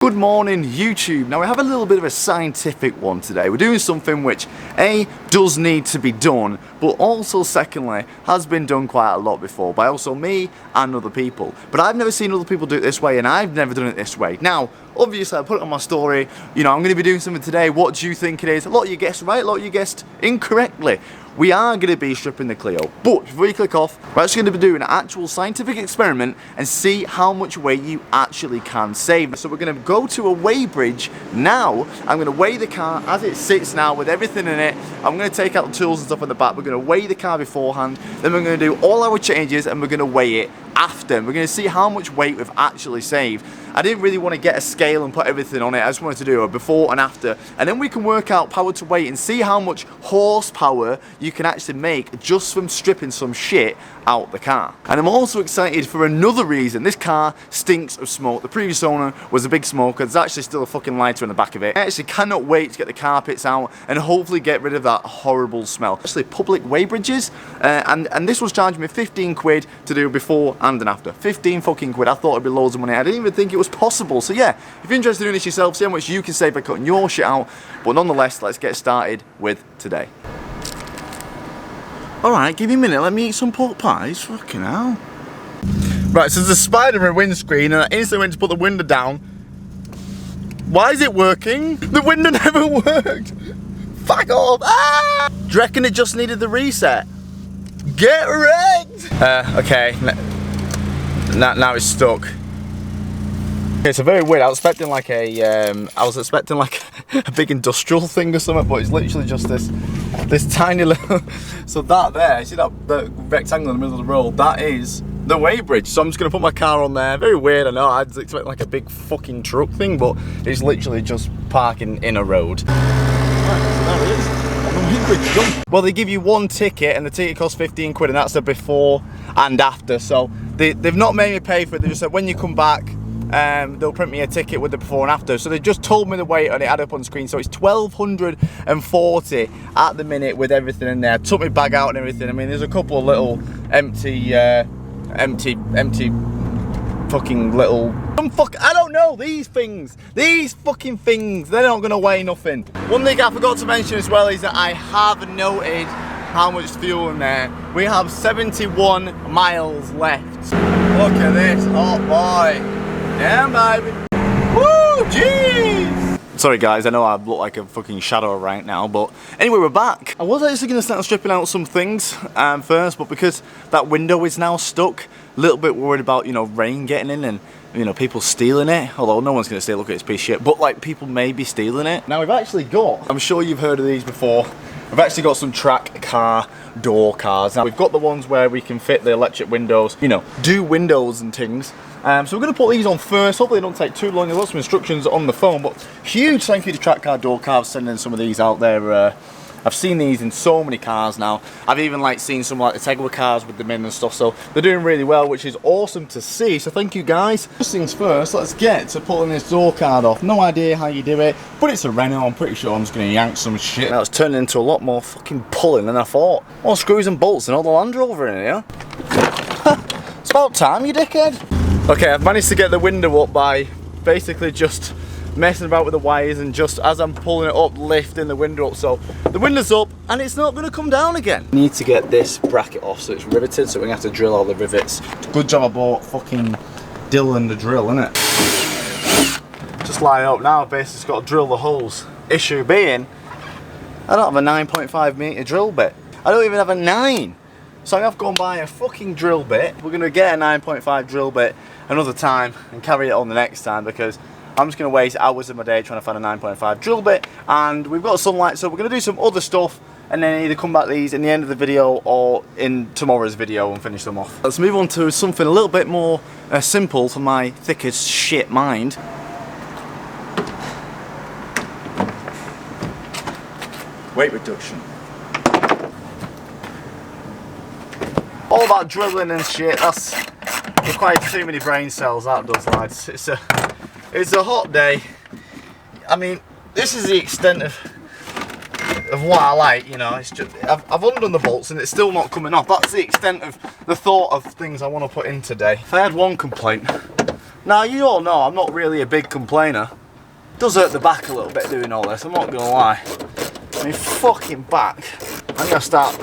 Good morning YouTube. Now we have a little bit of a scientific one today. We're doing something which A, does need to be done, but also secondly has been done quite a lot before by also me and other people. But I've never seen other people do it this way, and I've never done it this way. Now obviously I put it on my story, you know, I'm going to be doing something today. What do you think it is? A lot of you guessed right, a lot of you guessed incorrectly. We are going to be stripping the Clio, but before you click off, we're actually going to be doing an actual scientific experiment and see how much weight you actually can save. So we're going to go to a weigh bridge now. I'm going to weigh the car as it sits now with everything in it. I'm going to take out the tools and stuff in the back. We're going to weigh the car beforehand, then we're going to do all our changes and we're going to weigh it after. We're going to see how much weight we've actually saved. I didn't really want to get a scale and put everything on it. I just wanted to do a before and after, and then we can work out power to weight and see how much horsepower you can actually make just from stripping some shit out the car. And I'm also excited for another reason. This car stinks of smoke. The previous owner was a big smoker. There's actually still a fucking lighter in the back of it. I actually cannot wait to get the carpets out and hopefully get rid of that horrible smell. Actually, public weigh bridges, and this was charging me 15 quid to do before and after. 15 fucking quid. I thought it'd be loads of money. I didn't even think it was possible. So yeah, if you're interested in doing this yourself, see how much you can save by cutting your shit out. But nonetheless, let's get started with today. Alright, give me a minute, let me eat some pork pies. Fucking hell. Right, so there's a spider in the windscreen and I instantly went to put the window down. Why is it working? The window never worked. Fuck off. Ah! Do you reckon it just needed the reset? Get wrecked! Okay. Now it's stuck. Okay, so very weird. I was expecting like a big industrial thing or something, but it's literally just this tiny little. So that there, you see that the rectangle in the middle of the road? That is the weigh bridge. So I'm just gonna put my car on there. Very weird, I know. I was expecting like a big fucking truck thing, but it's literally just parking in a road. Right, so there it is. Well, they give you one ticket and the ticket costs 15 quid and that's the before and after. So they've not made me pay for it. They just said when you come back, they'll print me a ticket with the before and after. So they just told me the weight and it added up on the screen. So it's 1240 at the minute with everything in there. Took my bag out and everything. I mean, there's a couple of little empty fucking little, I don't know, these fucking things, they're not gonna weigh nothing. One thing I forgot to mention as well is that I have noted how much fuel in there. We have 71 miles left. Look at this hot boy. Damn, baby. Woo, jeez. Sorry guys, I know I look like a fucking shadow right now, but anyway, we're back. I was actually gonna start stripping out some things first, but because that window is now stuck, a little bit worried about, you know, rain getting in and, you know, people stealing it. Although no one's gonna steal, look at this piece of shit, but like people may be stealing it. Now we've actually got, I'm sure you've heard of these before, we've actually got some track car door cars. Now we've got the ones where we can fit the electric windows, you know, do windows and things. So we're going to put these on first. Hopefully it don't take too long. There's lots of instructions on the phone, but huge thank you to Track Car Door Cars for sending some of these out there. I've seen these in so many cars now. I've even like seen some like the Tegwa cars with them in and stuff, so they're doing really well, which is awesome to see. So thank you guys. First things first, let's get to pulling this door card off. No idea how you do it, but it's a Renault. I'm pretty sure I'm just going to yank some shit. Now it's turning into a lot more fucking pulling than I thought. More screws and bolts and all the Land Rover in here. It's about time, you dickhead. Okay, I've managed to get the window up by basically just messing about with the wires and just as I'm pulling it up, lifting the window up. So the window's up and it's not going to come down again. Need to get this bracket off so it's riveted, so we're going to have to drill all the rivets. Good job I bought fucking Dylan the drill, innit? Just line up now, I've basically got to drill the holes. Issue being, I don't have a 9.5 metre drill bit. I don't even have a 9. So I'm going to have to go and buy a fucking drill bit. We're going to get a 9.5 drill bit another time and carry it on the next time, because I'm just going to waste hours of my day trying to find a 9.5 drill bit, and we've got sunlight, so we're going to do some other stuff and then either come back to these in the end of the video or in tomorrow's video and finish them off. Let's move on to something a little bit more simple for my thick as shit mind. Weight reduction. All that drilling and shit, that's requires too many brain cells, that does, lads. It's a hot day. I mean, this is the extent of what I like, you know. It's just I've undone the bolts and it's still not coming off. That's the extent of the thought of things I want to put in today. If I had one complaint, Now, you all know I'm not really a big complainer. It does hurt the back a little bit doing all this, I'm not going to lie. I mean, fucking back. I'm going to start,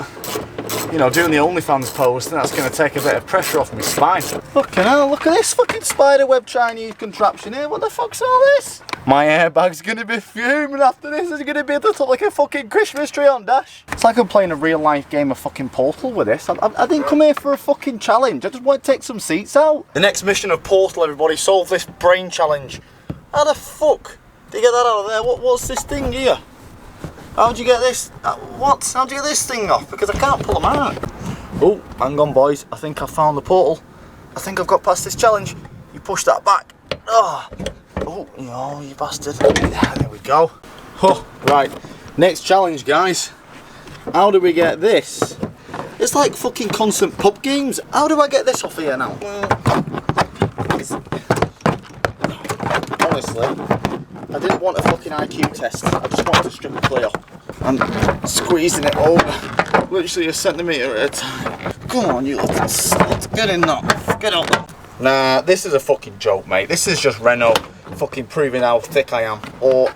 you know, doing the OnlyFans post, and that's going to take a bit of pressure off my spine. Fucking hell, look at this fucking spiderweb Chinese contraption here. What the fuck's all this? My airbag's going to be fuming after this. It's going to be at the top like a fucking Christmas tree on Dash. It's like I'm playing a real life game of fucking Portal with this. I didn't come here for a fucking challenge. I just want to take some seats out. The next mission of Portal, everybody, solve this brain challenge. How the fuck do you get that out of there? What's this thing here? How'd you get this? How'd you get this thing off? Because I can't pull them out. Oh, hang on, boys. I think I found the portal. I think I've got past this challenge. You push that back. Oh, you bastard. There we go. Oh, right. Next challenge, guys. How do we get this? It's like fucking constant pub games. How do I get this off here now? Honestly, I didn't want a fucking IQ test. I just wanted to strip a Clio. I'm squeezing it over, literally a centimetre at a time. Come on, you little slut. Get in there. Get out there. Nah, this is a fucking joke, mate. This is just Renault fucking proving how thick I am. Or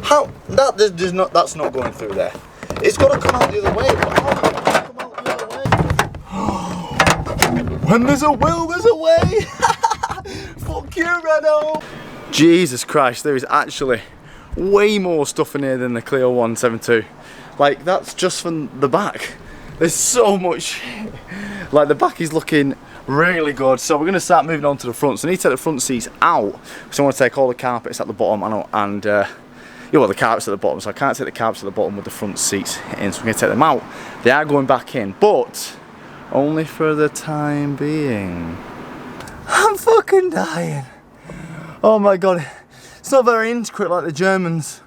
how that's not going through there. It's got to come out the other way. But how does it come out the other way? When there's a will, there's a way. Fuck you, Renault. Jesus Christ, there is actually way more stuff in here than the Clio 172. Like, that's just from the back. There's so much shit. Like, the back is looking really good. So we're going to start moving on to the front. So I need to take the front seats out. So I want to take all the carpets at the bottom and well, the carpets at the bottom. So I can't take the carpets at the bottom with the front seats in. So we're going to take them out. They are going back in, but only for the time being. I'm fucking dying. Oh my god. It's not very intricate like the Germans.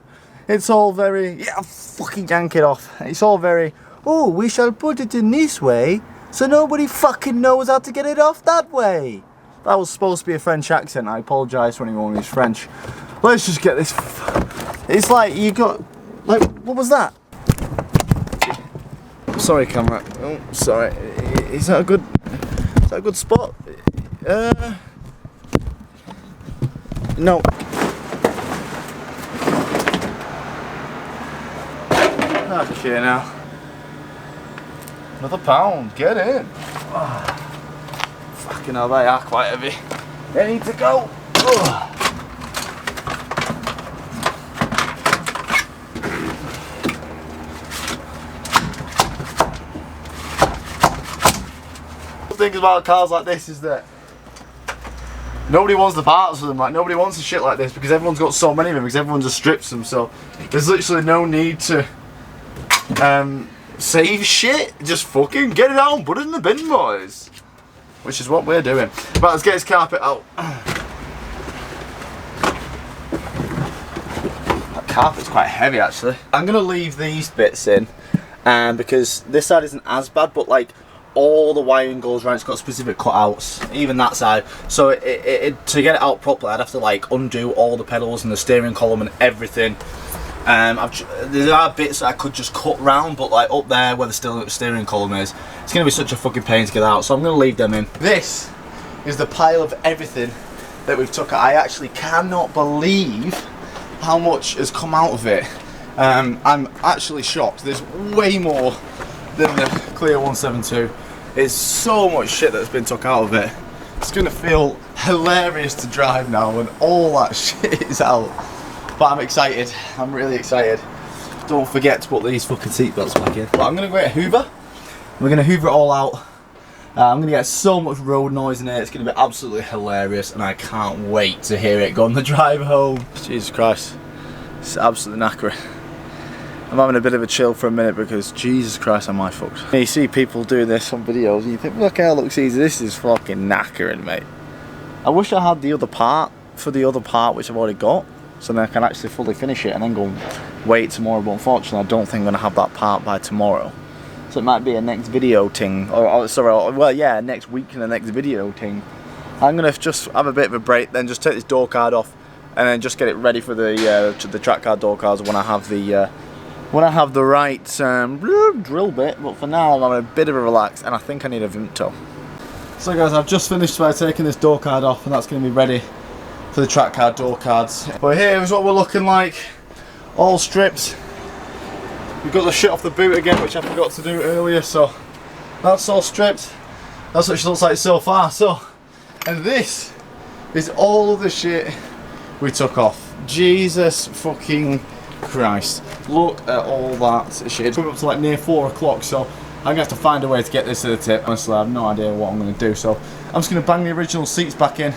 It's all very, yeah, fucking yank it off. It's all very, oh, we shall put it in this way so nobody fucking knows how to get it off that way. That was supposed to be a French accent. I apologise for anyone who's French. Let's just get this. It's like you got, like, what was that? Sorry, camera. Oh, sorry. Is that a good spot? No. Okay, now. Another pound, get in. Oh, fucking hell, they are quite heavy. They need to go. Oh. The thing about cars like this is that nobody wants the parts of them, like nobody wants a shit like this because everyone's got so many of them because everyone just strips them, so there's literally no need to save shit. Just fucking get it out and put it in the bin, boys. Which is what we're doing. Right, let's get this carpet out. That carpet's quite heavy actually. I'm gonna leave these bits in because this side isn't as bad, but like all the wiring goes around. It's got specific cutouts, even that side. So to get it out properly, I'd have to like undo all the pedals and the steering column and everything. There are bits that I could just cut round, but like up there where the steering column is, it's going to be such a fucking pain to get out. So I'm going to leave them in. This is the pile of everything that we've took out. I actually cannot believe how much has come out of it. I'm actually shocked. There's way more than the Clio 172. There's so much shit that's been took out of it. It's gonna feel hilarious to drive now when all that shit is out. But I'm excited. I'm really excited. Don't forget to put these fucking seatbelts back in. But I'm gonna go get a Hoover. We're gonna Hoover it all out. I'm gonna get so much road noise in it. It's gonna be absolutely hilarious, and I can't wait to hear it go on the drive home. Jesus Christ, it's absolutely knackering. I'm having a bit of a chill for a minute because Jesus Christ, am I fucked. You see people do this on videos and you think, look how it looks easy. This is fucking knackering, mate. I wish I had the other part for the other part which I've already got, so then I can actually fully finish it and then go and wait tomorrow. But unfortunately, I don't think I'm going to have that part by tomorrow. So it might be a next video thing, well yeah, next week and the next video thing. I'm going to just have a bit of a break, then just take this door card off and then just get it ready for the track card door cards when I have the right drill bit. But for now I'm having a bit of a relax and I think I need a Vimto. So guys, I've just finished by taking this door card off, and that's going to be ready for the track card door cards. But here is what we're looking like, all stripped. We've got the shit off the boot again, which I forgot to do earlier, so that's all stripped. That's what she looks like so far. So, and this is all of the shit we took off. Jesus fucking Christ. Look at all that shit. It's coming up to like near 4 o'clock, so I'm going to have to find a way to get this to the tip. Honestly, I have no idea what I'm going to do, so I'm just going to bang the original seats back in.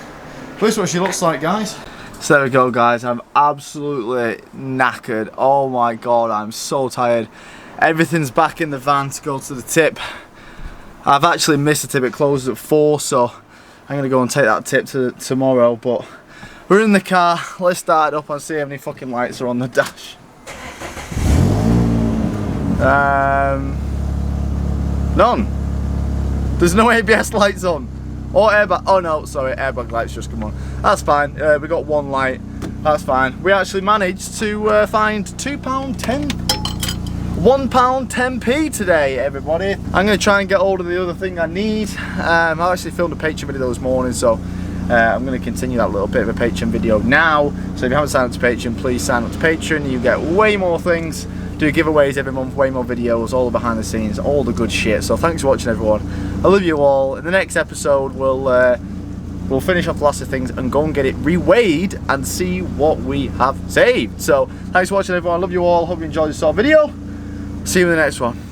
But this is what she looks like, guys. So there we go, guys. I'm absolutely knackered. Oh my god, I'm so tired. Everything's back in the van to go to the tip. I've actually missed the tip. It closes at 4, so I'm going to go and take that tip to tomorrow. But we're in the car. Let's start it up and see how many fucking lights are on the dash. None. There's no ABS lights on. Or airbag. Oh no, sorry, airbag lights just come on. That's fine. We got one light. That's fine. We actually managed to find £2.10. £1.10p today, everybody. I'm going to try and get hold of the other thing I need. I actually filmed a Patreon video this morning, so I'm going to continue that little bit of a Patreon video now. So if you haven't signed up to Patreon, please sign up to Patreon. You get way more things. Do giveaways every month, way more videos, all the behind the scenes, all the good shit. So thanks for watching, everyone. I love you all. In the next episode, we'll finish off the last of things and go and get it reweighed and see what we have saved. So thanks for watching, everyone. I love you all. Hope you enjoyed this sort of video. See you in the next one.